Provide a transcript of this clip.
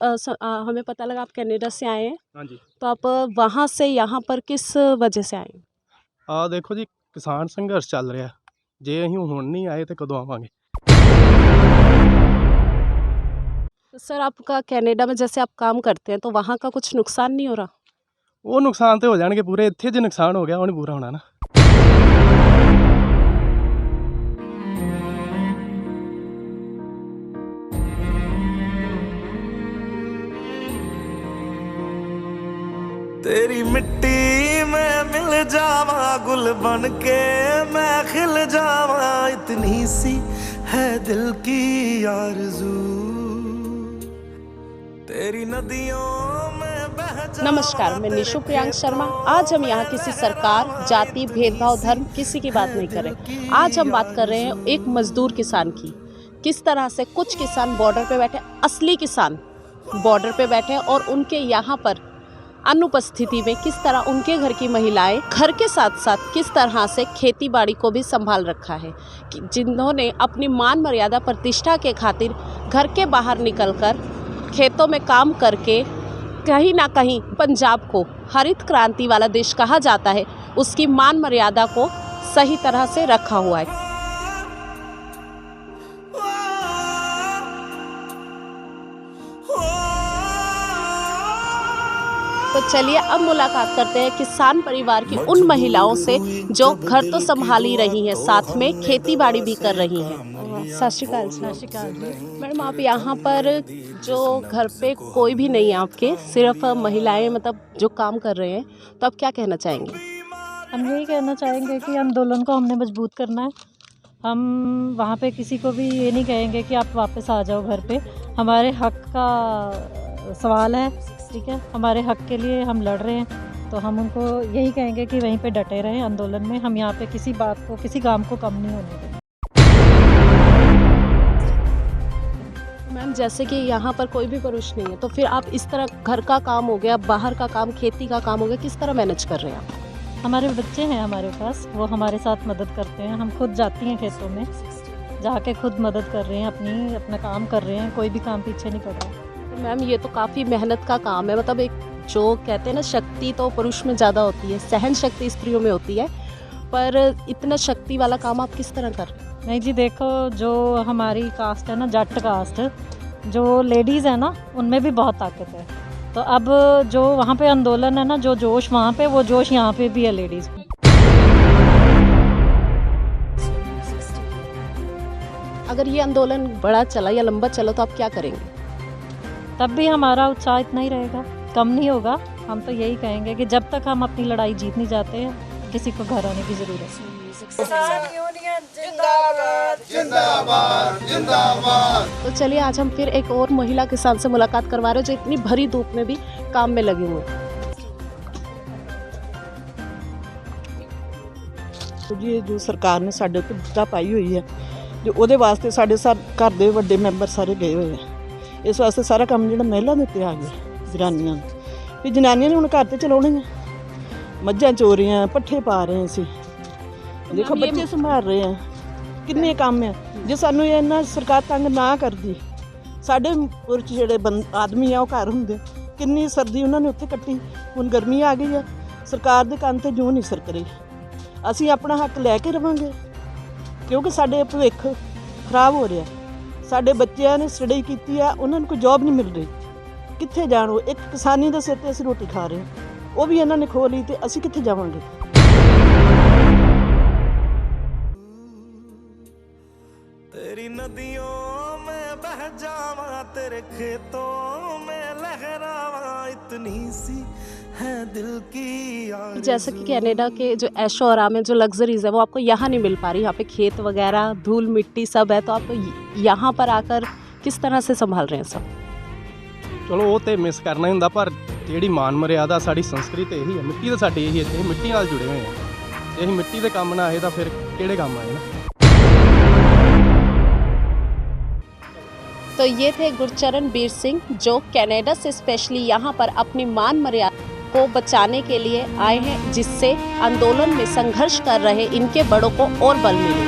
हमें पता लगा आप कनाडा से आए हैं। हाँ जी। तो आप वहाँ से यहाँ पर किस वजह से आए हैं? देखो जी, किसान संघर्ष ਚੱਲ ਰਿਹਾ, ਜੇ ਅਸੀਂ ਹੁਣ नहीं आए तो कदों आवांगे। तो सर आपका कनाडा में जैसे आप काम करते हैं तो वहाँ का कुछ नुकसान नहीं हो रहा? ਉਹ ਨੁਕਸਾਨ ਤੇ ਹੋ ਜਾਣਗੇ ਪੂਰੇ, ਇੱਥੇ ਜੇ ਨੁਕਸਾਨ ਹੋ ਗਿਆ ਉਹ ਨਹੀਂ ਪੂਰਾ ਹੋਣਾ ਨਾ। तेरी मिट्टी में मिल जावा, गुल बन के मैं खिल जावा, इतनी सी है दिल की आरज़ू, तेरी नदियों में बह जावा। नमस्कार, मैं निशु प्रियांक शर्मा। आज हम यहाँ किसी सरकार, जाति, भेदभाव, धर्म किसी की बात नहीं कर रहे। आज हम बात कर रहे हैं एक मजदूर किसान की। किस तरह से कुछ किसान बॉर्डर पे बैठे, असली किसान बॉर्डर पे बैठे और उनके यहाँ पर अनुपस्थिति में किस तरह उनके घर की महिलाएं घर के साथ साथ किस तरह से खेती बाड़ी को भी संभाल रखा है, जिन्होंने अपनी मान मर्यादा प्रतिष्ठा के खातिर घर के बाहर निकलकर खेतों में काम करके कहीं ना कहीं पंजाब को हरित क्रांति वाला देश कहा जाता है, उसकी मान मर्यादा को सही तरह से रखा हुआ है। तो चलिए अब मुलाकात करते हैं किसान परिवार की उन महिलाओं से जो घर तो संभाल ही रही हैं, साथ में खेती बाड़ी भी कर रही हैं। सत श्री अकाल। सत श्री अकाल मैडम, आप यहाँ पर जो घर पे कोई भी नहीं है आपके, सिर्फ महिलाएं मतलब जो काम कर रहे हैं, तो आप क्या कहना चाहेंगे? हम यही कहना चाहेंगे कि आंदोलन को हमने मजबूत करना है। हम वहाँ पे किसी को भी ये नहीं कहेंगे कि आप वापस आ जाओ घर पे। हमारे हक का सवाल है, ठीक है, हमारे हक के लिए हम लड़ रहे हैं, तो हम उनको यही कहेंगे कि वहीं पे डटे रहें आंदोलन में। हम यहाँ पे किसी बात को, किसी काम को कम नहीं होने देंगे। मैम, जैसे कि यहाँ पर कोई भी पुरुष नहीं है, तो फिर आप इस तरह घर का काम हो गया, बाहर का काम, खेती का काम हो गया, किस तरह मैनेज कर रहे हैं आप? हमारे बच्चे हैं हमारे पास, वो हमारे साथ मदद करते हैं। हम खुद जाती हैं खेतों में, जाके खुद मदद कर रहे हैं, अपना काम कर रहे हैं, कोई भी काम पीछे नहीं पड़ रहा। तो मैम, ये तो काफ़ी मेहनत का काम है। मतलब एक जो कहते हैं ना, शक्ति तो पुरुष में ज़्यादा होती है, सहन शक्ति स्त्रियों में होती है, पर इतना शक्ति वाला काम आप किस तरह कर रहे हैं? नहीं जी, देखो जो हमारी कास्ट है ना, जट कास्ट, जो लेडीज़ है ना, उनमें भी बहुत ताकत है। तो अब जो वहाँ पे आंदोलन है ना, जो जोश वहाँ पे, वो जोश यहाँ पे भी है लेडीज़ में। अगर ये आंदोलन बड़ा चला या लंबा चला तो आप क्या करेंगे? तब भी हमारा उत्साह इतना ही रहेगा, कम नहीं होगा। हम तो यही कहेंगे कि जब तक हम अपनी लड़ाई जीत नहीं जाते हैं, किसी को घर आने की ज़रूरत नहीं। तो चलिए आज हम फिर एक और महिला किसान से मुलाकात करवा रहे हैं, जो इतनी भरी धूप में भी काम में लगे हुए हैं। जी जो सरकार ने साडे उत्ते बिपता पाई हुई है, जो ਉਹਦੇ ਵਾਸਤੇ ਸਾਡੇ ਘਰ ਦੇ ਵੱਡੇ ਮੈਂਬਰ ਸਾਰੇ ਗਏ ਹੋਏ ਆ। ਇਸ ਵਾਸਤੇ ਸਾਰਾ ਕੰਮ ਜਿਹੜਾ ਮਹਿਲਾ ਦੇ ਉੱਤੇ ਆ ਗਿਆ, ਜਨਾਨੀਆਂ ਨੂੰ। ਵੀ ਜਨਾਨੀਆਂ ਨੇ ਹੁਣ ਘਰ ਤੇ ਚਲਾਉਣੀਆਂ, ਮੱਝਾਂ ਚੋ ਰਹੀਆਂ, ਪੱਠੇ ਪਾ ਰਹੇ ਸੀ, ਦੇਖੋ ਬੱਚੇ ਸੰਭਾਲ ਰਹੇ ਆ, ਕਿੰਨੇ ਕੰਮ ਆ। ਜੇ ਸਾਨੂੰ ਇਹਨਾਂ ਸਰਕਾਰ ਤੰਗ ਨਾ ਕਰਦੀ, ਸਾਡੇ ਪੁਰਸ਼ ਜਿਹੜੇ ਆਦਮੀ ਆ ਉਹ ਘਰ ਹੁੰਦੇ, ਕਿੰਨੀ ਸਰਦੀ ਉਹਨਾਂ ਨੇ ਉੱਥੇ ਕੱਟੀ। ਹੁਣ ਗਰਮੀ ਆ ਗਈ ਆ, ਸਰਕਾਰ ਦੇ ਕੰਨ ਤੇ ਜੂੰ ਨਹੀਂ ਸਰਕ ਰਹੀ। ਅਸੀਂ ਆਪਣਾ ਹੱਕ ਲੈ ਕੇ ਰਵਾਂਗੇ, ਕਿਉਂਕਿ ਸਾਡੇ ਭਵਿੱਖ ਖਰਾਬ ਹੋ ਰਿਹਾ। ਸਾਡੇ ਬੱਚਿਆਂ ਨੇ ਸਟੱਡੀ ਕੀਤੀ ਆ, ਉਹਨਾਂ ਨੂੰ ਕੋਈ ਜੌਬ ਨਹੀਂ ਮਿਲ ਰਹੀ, ਕਿੱਥੇ ਜਾਣ? ਉਹ ਇੱਕ ਕਿਸਾਨੀ ਦੇ ਸਿਰ 'ਤੇ ਅਸੀਂ ਰੋਟੀ ਖਾ ਰਹੇ ਹਾਂ, ਉਹ ਵੀ ਇਹਨਾਂ ਨੇ ਖੋਹ ਲਈ, ਤੇ ਅਸੀਂ ਕਿੱਥੇ ਜਾਵਾਂਗੇ? तेरी नदियों में बह जावा, तेरे खेतों में लहरावा, इतनी सी है दिल की आरज़ू। जैसे कि कनाडा के जो ऐशो आराम है, जो लग्जरीज है, वो आपको यहाँ नहीं मिल पा रही। यहाँ पे खेत वगैरह, धूल मिट्टी सब है, तो आपको यहाँ पर आकर किस तरह से संभाल रहे हैं सब? ਚਲੋ ਉਹ ਤੇ ਮਿਸ ਕਰਨਾ ਹੀ ਹੁੰਦਾ, ਪਰ ਜਿਹੜੀ ਮਾਨ ਮਰਿਆਦਾ ਸਾਡੀ ਸੰਸਕ੍ਰਿਤੀ ਇਹੀ ਹੈ, ਮਿੱਟੀ ਤਾਂ ਸਾਡੀ ਇਹੀ ਹੈ, ਅਸੀਂ ਮਿੱਟੀ ਨਾਲ ਜੁੜੇ ਹੋਏ ਹਾਂ। ਜੇ ਅਸੀਂ ਮਿੱਟੀ ਦੇ ਕੰਮ ਨਾ ਆਏ ਤਾਂ ਫਿਰ ਕਿਹੜੇ ਕੰਮ ਆਏ ਨਾ। तो ये थे गुरचरण वीर सिंह, जो कनाडा से स्पेशली यहाँ पर अपनी मान मर्यादा को बचाने के लिए आए हैं, जिससे आंदोलन में संघर्ष कर रहे इनके बड़ों को और बल मिले।